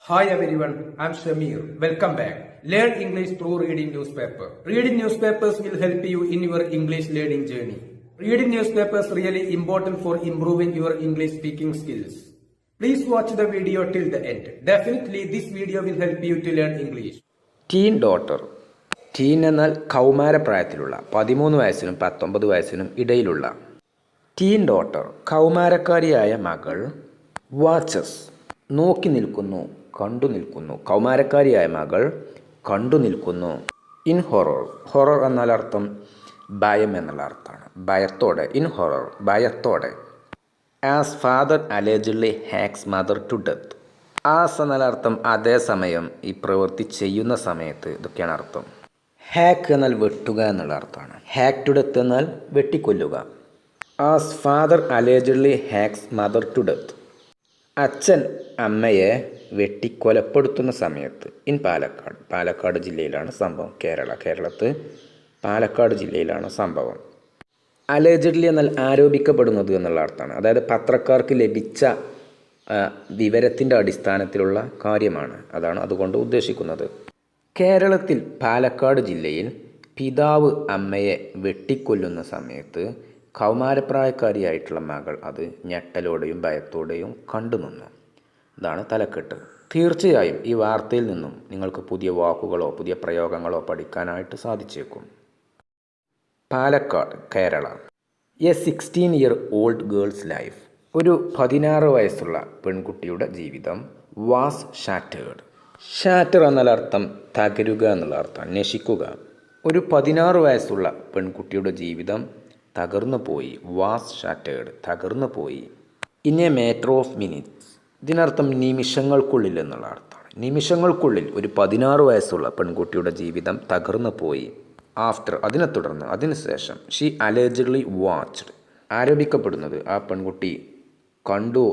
Hi everyone, I'm Shamir. Welcome back. Learn English through reading newspaper. Reading newspapers will help you in your English learning journey. Reading newspapers really important for improving your English speaking skills. Please watch the video till the end. Definitely this video will help you to learn English. Teen daughter. Teen എന്നാൽ കൗമാരപ്രായത്തിലുള്ള 13 വയസ്സിനും 19 വയസ്സിനും ഇടയിലുള്ള. Tin daughter കൗമാരക്കാരിയായ മകൾ. Watches നോക്കി നിൽക്കുന്നു, കണ്ടു നിൽക്കുന്നു. കൗമാരക്കാരിയായ മകൾ കണ്ടു നിൽക്കുന്നു. In horror. ഹൊറർ എന്നാൽ അർത്ഥം ഭയം എന്നുള്ള അർത്ഥമാണ്. ഭയത്തോടെ. ഇൻ ഹൊറർ ഭയത്തോടെ. As father allegedly hacks mother to death. As എന്നാൽ അർത്ഥം അതേസമയം, ഈ പ്രവൃത്തി ചെയ്യുന്ന സമയത്ത്. ഇതൊക്കെയാണ് അർത്ഥം. ഹാക്ക് എന്നാൽ വെട്ടുക എന്നുള്ള അർത്ഥമാണ്. ഹാക്ക് ടു ഡെത്ത് എന്നാൽ വെട്ടിക്കൊല്ലുക. As father allegedly hacks mother to death. അച്ഛൻ അമ്മയെ വെട്ടിക്കൊലപ്പെടുത്തുന്ന സമയത്ത്. ഇൻ പാലക്കാട്. പാലക്കാട് ജില്ലയിലാണ് സംഭവം. കേരളത്തിൽ പാലക്കാട് ജില്ലയിലാണ് സംഭവം. അലേജിഡ്ലി എന്നാൽ ആരോപിക്കപ്പെടുന്നത് എന്നുള്ള അർത്ഥമാണ്. അതായത് പത്രക്കാർക്ക് ലഭിച്ച വിവരത്തിൻ്റെ അടിസ്ഥാനത്തിലുള്ള കാര്യമാണ്. അതാണ് അതുകൊണ്ട് ഉദ്ദേശിക്കുന്നത്. കേരളത്തിൽ പാലക്കാട് ജില്ലയിൽ പിതാവ് അമ്മയെ വെട്ടിക്കൊല്ലുന്ന സമയത്ത് കൗമാരപ്രായക്കാരിയായിട്ടുള്ള മകൾ അത് ഞെട്ടലോടെയും ഭയത്തോടെയും കണ്ടുനിന്നു. ഇതാണ് തലക്കെട്ട്. തീർച്ചയായും ഈ വാർത്തയിൽ നിന്നും നിങ്ങൾക്ക് പുതിയ വാക്കുകളോ പുതിയ പ്രയോഗങ്ങളോ പഠിക്കാനായിട്ട് സാധിച്ചേക്കും. Palakkad, Kerala. A 16-year-old girl's life. ഒരു 16 വയസ്സുള്ള പെൺകുട്ടിയുടെ ജീവിതം. Was shattered. ഷാറ്റർ എന്നാൽ അർത്ഥം തകരുക എന്നുള്ള അർത്ഥം, നശിക്കുക. ഒരു 16 വയസ്സുള്ള പെൺകുട്ടിയുടെ ജീവിതം തകർന്നു പോയി. വാസ് ഷാറ്റേർഡ് തകർന്നു പോയി. In A matter of minutes. ഇതിനർത്ഥം നിമിഷങ്ങൾക്കുള്ളിൽ എന്നുള്ള അർത്ഥമാണ്. നിമിഷങ്ങൾക്കുള്ളിൽ ഒരു 16 വയസ്സുള്ള പെൺകുട്ടിയുടെ ജീവിതം തകർന്നു പോയി. ആഫ്റ്റർ അതിനെ തുടർന്ന്, അതിനുശേഷം. She അലേജിഡ്ലി watched. ആരോപിക്കപ്പെടുന്നത് ആ പെൺകുട്ടി കണ്ടു,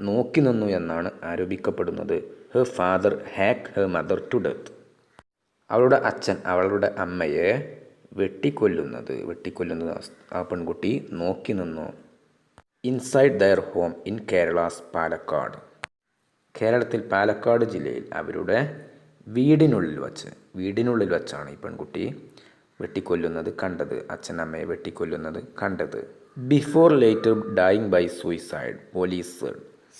നോക്കി നിന്നു എന്നാണ് ആരോപിക്കപ്പെടുന്നത്. Her father hack her mother to death. അവളുടെ അച്ഛൻ അവളുടെ അമ്മയെ വെട്ടിക്കൊല്ലുന്നത് ആ പെൺകുട്ടി നോക്കി നിന്നു. Inside their home in Kerala's Palakkad. കേരളത്തിൽ പാലക്കാട് ജില്ലയിൽ അവരുടെ വീടിനുള്ളിൽ വച്ചാണ് ഈ പെൺകുട്ടി വെട്ടിക്കൊല്ലുന്നത് കണ്ടത്. അച്ഛൻ അമ്മയെ വെട്ടിക്കൊല്ലുന്നത് കണ്ടത്. Before later dying by suicide, police.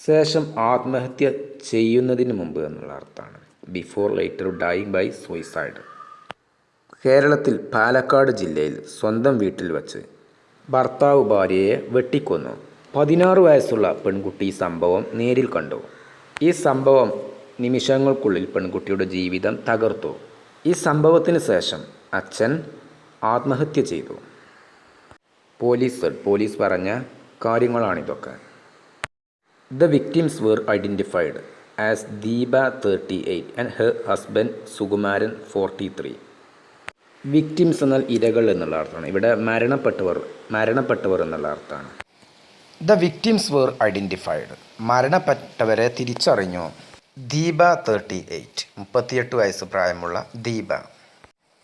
ശേഷം ആത്മഹത്യ ചെയ്യുന്നതിന് മുമ്പ് എന്നുള്ള അർത്ഥമാണ്. Before later dying by suicide. കേരളത്തിൽ പാലക്കാട് ജില്ലയിൽ സ്വന്തം വീട്ടിൽ വച്ച് ഭർത്താവ് ഭാര്യയെ വെട്ടിക്കൊന്നു. 16 വയസ്സുള്ള പെൺകുട്ടി ഈ സംഭവം നേരിൽ കണ്ടു. ഈ സംഭവം നിമിഷങ്ങൾക്കുള്ളിൽ പെൺകുട്ടിയുടെ ജീവിതം തകർത്തു. ഈ സംഭവത്തിന് ശേഷം അച്ഛൻ ആത്മഹത്യ ചെയ്തു. പോലീസ് പറഞ്ഞ കാര്യങ്ങളാണിതൊക്കെ. The victims were identified as Deepa 38 and her husband Sukumaran 43. Victims എന്നാൽ ഇരകൾ എന്നുള്ള അർത്ഥമാണ്. ഇവിടെ മരണപ്പെട്ടവർ എന്നുള്ള അർത്ഥമാണ്. ദ വിക്ടിംസ് വേർ ഐഡൻറ്റിഫൈഡ് മരണപ്പെട്ടവരെ തിരിച്ചറിഞ്ഞു. ദീപ 38 വയസ്സ് പ്രായമുള്ള ദീപ.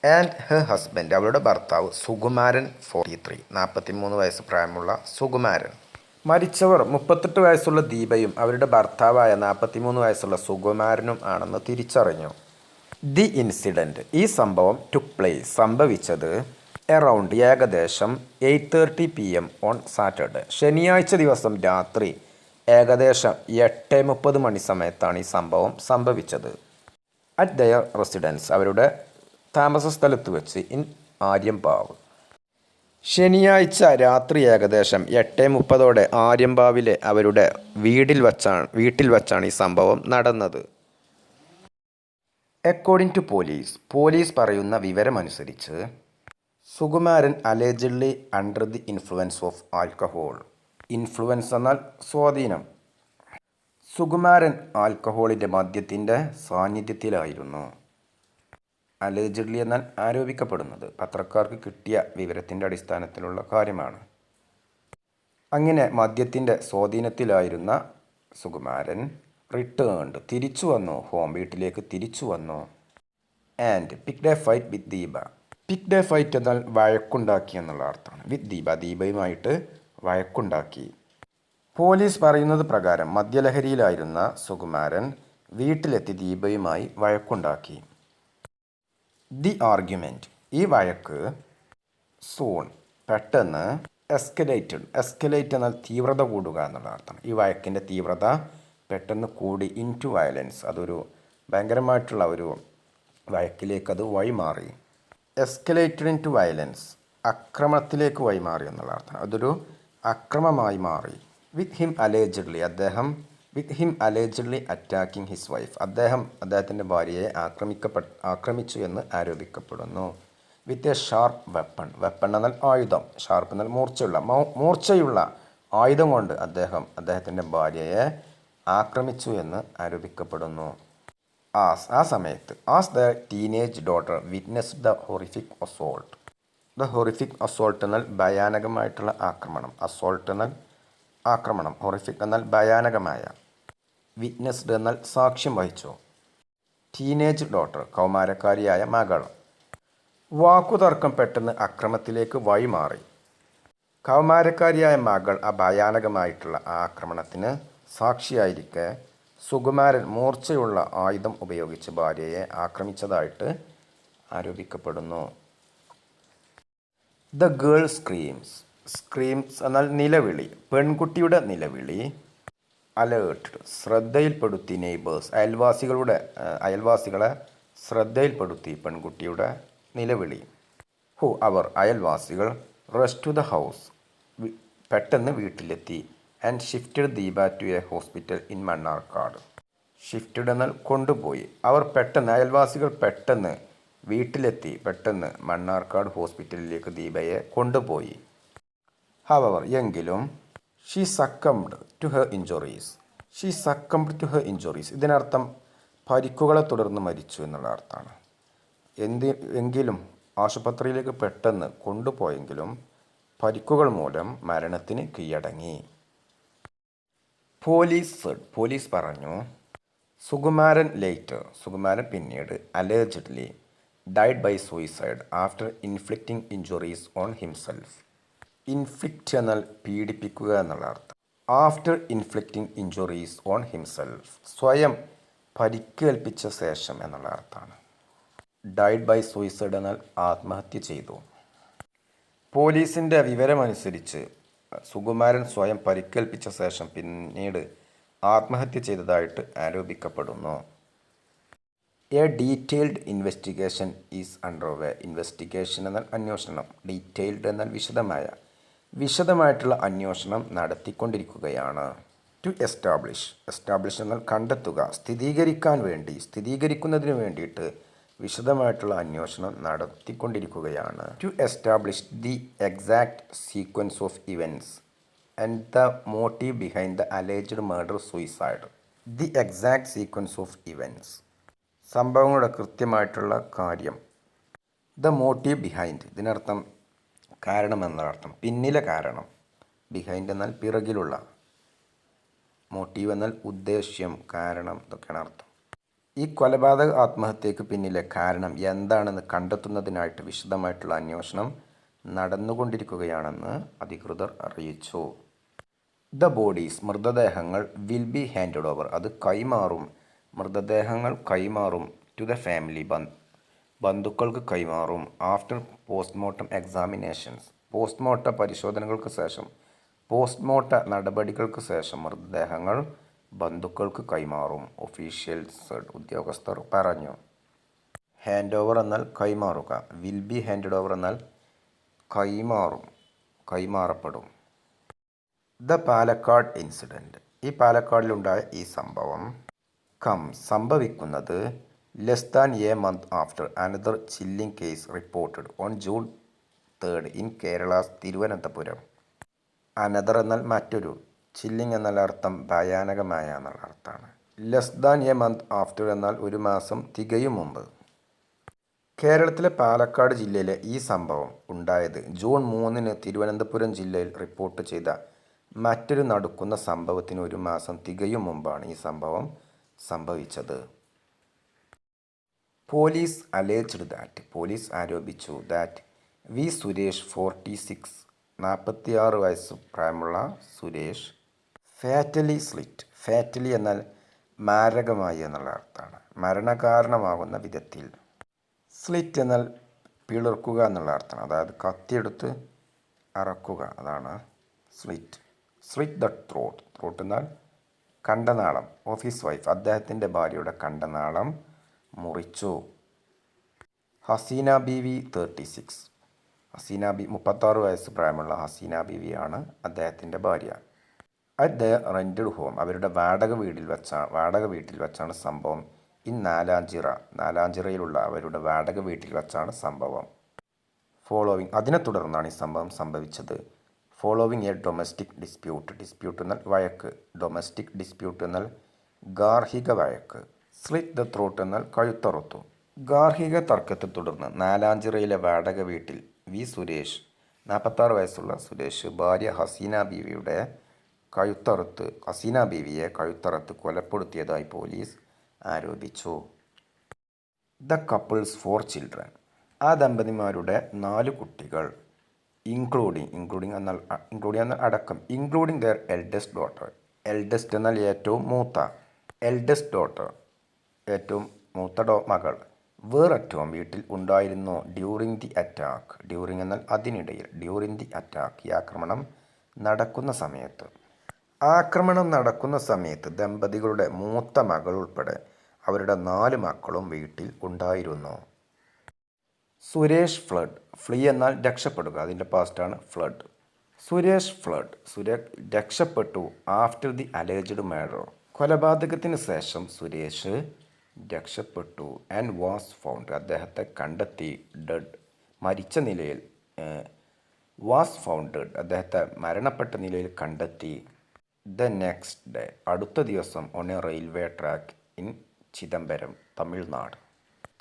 ആൻഡ് ഹെർ ഹസ്ബൻഡ് അവളുടെ ഭർത്താവ് സുകുമാരൻ 43 വയസ്സ് പ്രായമുള്ള സുകുമാരൻ. മരിച്ചവർ 38 വയസ്സുള്ള ദീപയും അവരുടെ ഭർത്താവായ 43 വയസ്സുള്ള സുകുമാരനും ആണെന്ന് തിരിച്ചറിഞ്ഞു. ദി ഇൻസിഡൻറ്റ് ഈ സംഭവം ടുക്ക് പ്ലേസ് സംഭവിച്ചത് എറൗണ്ട് ഏകദേശം 8:30 PM ഓൺ സാറ്റർഡേ ശനിയാഴ്ച ദിവസം രാത്രി ഏകദേശം 8:30 മണി സമയത്താണ് ഈ സംഭവം സംഭവിച്ചത്. അറ്റ് ദയർ റെസിഡൻസ് അവരുടെ താമസ സ്ഥലത്ത് വെച്ച് ഇൻ ആര്യമ്പാവ്. ശനിയാഴ്ച രാത്രി ഏകദേശം 8:30 ആര്യമ്പാവിലെ അവരുടെ വീട്ടിൽ വച്ചാണ് ഈ സംഭവം നടന്നത്. അക്കോർഡിംഗ് ടു പോലീസ് പറയുന്ന വിവരമനുസരിച്ച് Sukumaran allegedly under the influence of alcohol. Influence എന്നാൽ സ്വാധീനം. സുകുമാരൻ ആൽക്കഹോളിൻ്റെ മദ്യത്തിൻ്റെ സാന്നിധ്യത്തിലായിരുന്നു. അലേജിഡ്ലി എന്നാൽ ആരോപിക്കപ്പെടുന്നത്. പത്രക്കാർക്ക് കിട്ടിയ വിവരത്തിൻ്റെ അടിസ്ഥാനത്തിലുള്ള കാര്യമാണ്. അങ്ങനെ മദ്യത്തിൻ്റെ സ്വാധീനത്തിലായിരുന്ന സുകുമാരൻ റിട്ടേൺഡ് തിരിച്ചു വന്നു. വീട്ടിലേക്ക് തിരിച്ചു വന്നു. And picked A fight with Deepa. Picked A fight എന്നാൽ വഴക്കുണ്ടാക്കി എന്നുള്ള അർത്ഥമാണ്. വിത്ത് ദീപയുമായിട്ട് വഴക്കുണ്ടാക്കി. പോലീസ് പറയുന്നത് പ്രകാരം മദ്യലഹരിയിലായിരുന്ന സുകുമാരൻ വീട്ടിലെത്തി ദീപയുമായി വഴക്കുണ്ടാക്കി. ദി ആർഗ്യുമെൻറ്റ്, ഈ വഴക്ക് സൂൺ പെട്ടെന്ന് എസ്കലേറ്റ് എന്നാൽ തീവ്രത കൂടുക എന്നുള്ള അർത്ഥം. ഈ വഴക്കിൻ്റെ തീവ്രത പെട്ടെന്ന് കൂടി ഇൻറ്റു വയലൻസ്, അതൊരു ഭയങ്കരമായിട്ടുള്ള ഒരു വഴക്കിലേക്ക് അത് വഴിമാറി. എസ്കലേറ്റഡ് ഇൻറ്റു വയലൻസ്, അക്രമത്തിലേക്ക് വഴിമാറി എന്നുള്ള അർത്ഥം. അതൊരു അക്രമമായി മാറി. With him allegedly attacking his wife, അദ്ദേഹത്തിൻ്റെ ഭാര്യയെ ആക്രമിച്ചു എന്ന് ആരോപിക്കപ്പെടുന്നു. വിത്ത് എ ഷാർപ്പ് വെപ്പൺ എന്നാൽ ആയുധം, ഷാർപ്പ് എന്നാൽ മൂർച്ചയുള്ള ആയുധം കൊണ്ട് അദ്ദേഹത്തിൻ്റെ ഭാര്യയെ ആക്രമിച്ചു എന്ന് ആരോപിക്കപ്പെടുന്നു. ആ സമയത്ത് the teenage daughter witnessed the horrific assault എന്നാൽ ഭയാനകമായിട്ടുള്ള ആക്രമണം, ഹൊറിഫിക് എന്നാൽ ഭയാനകമായ, വിറ്റ്നസ്ഡ് എന്നാൽ സാക്ഷ്യം വഹിച്ചു. ടീനേജ് ഡോട്ടർ കൗമാരക്കാരിയായ മകൾ. വാക്കുതർക്കം പെട്ടെന്ന് അക്രമത്തിലേക്ക് വഴിമാറി. കൗമാരക്കാരിയായ മകൾ ആ ഭയാനകമായിട്ടുള്ള ആക്രമണത്തിന് സാക്ഷിയായിരിക്കെ സുകുമാരൻ മൂർച്ചയുള്ള ആയുധം ഉപയോഗിച്ച് ഭാര്യയെ ആക്രമിച്ചതായിട്ട് ആരോപിക്കപ്പെടുന്നു. ദ ഗേൾ സ്ക്രീംസ് എന്നാൽ നിലവിളി, പെൺകുട്ടിയുടെ നിലവിളി. അലേർട്ട് ശ്രദ്ധയിൽപ്പെടുത്തി. നെയ്ബേഴ്സ് അയൽവാസികളെ ശ്രദ്ധയിൽപ്പെടുത്തി പെൺകുട്ടിയുടെ നിലവിളി. അവർ അയൽവാസികൾ. റഷ് ടു ദ ഹൗസ് പെട്ടെന്ന് വീട്ടിലെത്തി. And shifted Deepa to a hospital in Mannarkkad. Shifted എന്നാൽ കൊണ്ടുപോയി. അയൽവാസികൾ പെട്ടെന്ന് വീട്ടിലെത്തി, പെട്ടെന്ന് മണ്ണാർക്കാട് ഹോസ്പിറ്റലിലേക്ക് ദീപയെ കൊണ്ടുപോയി. എങ്കിലും ഷീ സക്കംഡ് ടു ഹെർ ഇഞ്ചുറീസ്. ഇതിനർത്ഥം പരിക്കുകളെ തുടർന്ന് മരിച്ചു എന്നുള്ള അർത്ഥമാണ്. എങ്കിലും ആശുപത്രിയിലേക്ക് പെട്ടെന്ന് കൊണ്ടുപോയെങ്കിലും പരിക്കുകൾ മൂലം മരണത്തിന് കീഴടങ്ങി. പോലീസ് പറഞ്ഞു. സുകുമാരൻ പിന്നീട് allegedly died by suicide after inflicting injuries on himself. Inflict എന്നാൽ പീഡിപ്പിക്കുക എന്നുള്ള അർത്ഥം. After inflicting injuries on himself സ്വയം പരിക്കേൽപ്പിച്ച ശേഷം എന്നുള്ള അർത്ഥമാണ്. ഡൈഡ് ബൈ സൂയിസൈഡ് എന്നാൽ ആത്മഹത്യ ചെയ്തു. പോലീസിൻ്റെ വിവരമനുസരിച്ച് സുകുമാരൻ സ്വയം പരിക്കേൽപ്പിച്ച ശേഷം പിന്നീട് ആത്മഹത്യ ചെയ്തതായിട്ട് ആരോപിക്കപ്പെടുന്നു. A detailed investigation is underway. Investigation എന്നാൽ അന്വേഷണം, ഡീറ്റെയിൽഡ് എന്നാൽ വിശദമായിട്ടുള്ള അന്വേഷണം നടത്തിക്കൊണ്ടിരിക്കുകയാണ്. ടു എസ്റ്റാബ്ലിഷ് എന്നാൽ കണ്ടെത്തുക, സ്ഥിരീകരിക്കുന്നതിന് വേണ്ടിയിട്ട് വിശദമായിട്ടുള്ള അന്വേഷണം നടത്തിക്കൊണ്ടിരിക്കുകയാണ്. To establish the exact sequence of events and the motive behind the alleged murder suicide. The exact sequence of events സംഭവങ്ങളുടെ കൃത്യമായിട്ടുള്ള കാര്യം. ദ മോട്ടീവ് ബിഹൈൻഡ് ഇതിനർത്ഥം കാരണം എന്നർത്ഥം, പിന്നിലെ കാരണം. ബിഹൈൻഡ് എന്നാൽ പിറകിലുള്ള, മോട്ടീവ് എന്നാൽ ഉദ്ദേശ്യം, കാരണം, ഇതൊക്കെയാണ് അർത്ഥം. ഈ കൊലപാതക ആത്മഹത്യക്ക് പിന്നിലെ കാരണം എന്താണെന്ന് കണ്ടെത്തുന്നതിനായിട്ട് വിശദമായിട്ടുള്ള അന്വേഷണം നടന്നുകൊണ്ടിരിക്കുകയാണെന്ന് അധികൃതർ അറിയിച്ചു. ദ ബോഡീസ് മൃതദേഹങ്ങൾ വിൽ ബി ഹാൻഡഡ് ഓവർ അത് കൈമാറും, മൃതദേഹങ്ങൾ കൈമാറും. ടു ദ ഫാമിലി ബന്ധുക്കൾക്ക് കൈമാറും. ആഫ്റ്റർ പോസ്റ്റ്മോർട്ടം എക്സാമിനേഷൻസ് പോസ്റ്റ്മോർട്ട പരിശോധനകൾക്ക് ശേഷം, പോസ്റ്റ്മോർട്ട നടപടികൾക്ക് ശേഷം മൃതദേഹങ്ങൾ ബന്ധുക്കൾക്ക് കൈമാറും. ഒഫീഷ്യൽസ് ഉദ്യോഗസ്ഥർ പറഞ്ഞു. ഹാൻഡ് ഓവർ എന്നാൽ കൈമാറുക. വിൽ ബി ഹാൻഡഡ് ഓവർ എന്നാൽ കൈമാറപ്പെടും. ദ പാലക്കാട് ഇൻസിഡൻറ്റ് ഈ പാലക്കാടിലുണ്ടായ ഈ സംഭവം. സംഭവിക്കുന്നത് less than A month after another chilling case reported on June 3 in Kerala's Thiruvananthapuram. Another എന്നാൽ മറ്റൊരു, ചില്ലിംഗ് എന്നാൽ അർത്ഥം ഭയാനകമായ എന്നുള്ള അർത്ഥമാണ്. Less than A month after എന്നാൽ ഒരു മാസം തികയും മുമ്പ്. കേരളത്തിലെ പാലക്കാട് ജില്ലയിലെ ഈ സംഭവം ഉണ്ടായത് ജൂൺ 3 തിരുവനന്തപുരം ജില്ലയിൽ റിപ്പോർട്ട് ചെയ്ത മറ്റൊരു നടക്കുന്ന സംഭവത്തിന് ഒരു മാസം തികയും മുമ്പാണ് ഈ സംഭവം സംഭവിച്ചത്. പോലീസ് പോലീസ് ആരോപിച്ചു ദാറ്റ് വി സുരേഷ് 46 വയസ്സ് പ്രായമുള്ള സുരേഷ് ഫാറ്റലി എന്നാൽ മാരകമായി എന്നുള്ള അർത്ഥമാണ്. മരണകാരണമാകുന്ന വിധത്തിൽ. സ്ലിറ്റ് എന്നാൽ പിളർക്കുക എന്നുള്ള അർത്ഥമാണ്. അതായത് കത്തിയെടുത്ത് അറക്കുക, അതാണ് slit. Slit the throat. Throat എന്നാൽ കണ്ടനാളം. ഓഫ് ഹിസ് വൈഫ്, അദ്ദേഹത്തിൻ്റെ ഭാര്യയുടെ കണ്ടനാളം മുറിച്ചു. ഹസീന ബീവി 36. ഹസീന 36 വയസ്സ് പ്രായമുള്ള ഹസീന ബീവിയാണ് അദ്ദേഹത്തിൻ്റെ ഭാര്യ. അറ്റ് ദ റെൻറ്റഡ് ഹോം, അവരുടെ വാടക വീട്ടിൽ വെച്ചാണ് സംഭവം. ഇൻ നാലാഞ്ചിറയിലുള്ള അവരുടെ വാടക വീട്ടിൽ വെച്ചാണ് സംഭവം. ഫോളോവിങ്, അതിനെ തുടർന്നാണ് ഈ സംഭവം സംഭവിച്ചത്. ഫോളോവിങ് എ ഡൊമസ്റ്റിക് ഡിസ്പ്യൂട്ട് എന്നാൽ വഴക്ക്. ഡൊമസ്റ്റിക് ഡിസ്പ്യൂട്ട് എന്നാൽ ഗാർഹിക വഴക്ക്. സ്ലിറ്റ് ദ ത്രോട്ട് എന്നാൽ കഴുത്തറുത്തു. ഗാർഹിക തർക്കത്തെ തുടർന്ന് നാലാഞ്ചിറയിലെ വാടക വീട്ടിൽ സുരേഷ്, 46 വയസ്സുള്ള സുരേഷ്, ഭാര്യ ഹസീന ബീവിയെ കഴുത്തറുത്ത് കൊലപ്പെടുത്തിയതായി പോലീസ് ആരോപിച്ചു. ദ കപ്പിൾസ് 4 ചിൽഡ്രൻ, ആ ദമ്പതിമാരുടെ 4 കുട്ടികൾ. ഇൻക്ലൂഡിങ് എന്നാൽ അടക്കം. Including their eldest daughter. Eldest എന്നാൽ ഏറ്റവും മൂത്ത. എൽഡസ്റ്റ് ഡോട്ടർ ഏറ്റവും മൂത്ത മകൾ. വേർ അറ്റ് ഹോം, വീട്ടിൽ ഉണ്ടായിരുന്നു. During the attack. ഡ്യൂറിങ് എന്നാൽ അതിനിടയിൽ. ഡ്യൂറിങ് ദി അറ്റാക്ക്, ഈ ആക്രമണം നടക്കുന്ന സമയത്ത് ദമ്പതികളുടെ മൂത്ത മകൾ ഉൾപ്പെടെ അവരുടെ 4 മക്കളും വീട്ടിൽ ഉണ്ടായിരുന്നു. സുരേഷ് ഫ്ലഡ്. ഫ്ലീ എന്നാൽ രക്ഷപ്പെടുക, അതിൻ്റെ പാസ്റ്റാണ് ഫ്ലഡ്. സുരേഷ് രക്ഷപ്പെട്ടു. ആഫ്റ്റർ ദി അലേജ്ഡ് മർഡർ, കൊലപാതകത്തിന് ശേഷം സുരേഷ് രക്ഷപ്പെട്ടു. ആൻഡ് വാസ് ഫൗണ്ട്, അദ്ദേഹത്തെ കണ്ടെത്തി. ഡെഡ്, മരിച്ച നിലയിൽ. വാസ് ഫൗണ്ടഡ്, അദ്ദേഹത്തെ മരണപ്പെട്ട നിലയിൽ കണ്ടെത്തി. ദ നെക്സ്റ്റ് ഡേ, അടുത്ത ദിവസം. On A railway track in Chidambaram,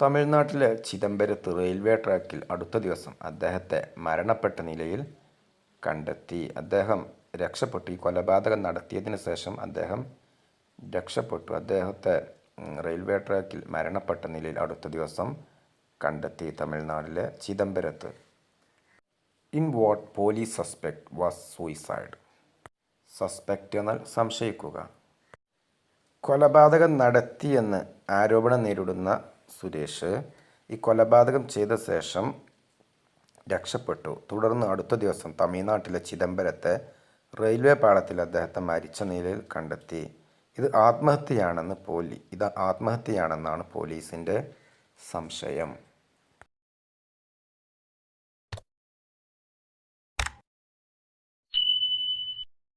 തമിഴ്നാട്ടിലെ ചിദംബരത്ത് റെയിൽവേ ട്രാക്കിൽ അടുത്ത ദിവസം അദ്ദേഹത്തെ മരണപ്പെട്ട നിലയിൽ കണ്ടെത്തി. അദ്ദേഹം രക്ഷപ്പെട്ടു. ഈ കൊലപാതകം നടത്തിയതിന് ശേഷം അദ്ദേഹം രക്ഷപ്പെട്ടു. അദ്ദേഹത്തെ റെയിൽവേ ട്രാക്കിൽ മരണപ്പെട്ട നിലയിൽ അടുത്ത ദിവസം കണ്ടെത്തി, തമിഴ്നാട്ടിലെ ചിദംബരത്ത്. In what police suspect was suicide. Suspect എന്നാൽ സംശയിക്കുക. കൊലപാതകം നടത്തിയെന്ന് ആരോപണം നേരിടുന്ന സുരേഷ് ഈ കൊലപാതകം ചെയ്ത ശേഷം രക്ഷപ്പെട്ടു. തുടർന്ന് അടുത്ത ദിവസം തമിഴ്നാട്ടിലെ ചിദംബരത്തെ റെയിൽവേ പാളത്തിൽ അദ്ദേഹത്തെ മരിച്ച നിലയിൽ കണ്ടെത്തി. ഇത് ആത്മഹത്യയാണെന്നാണ് പോലീസിൻ്റെ സംശയം.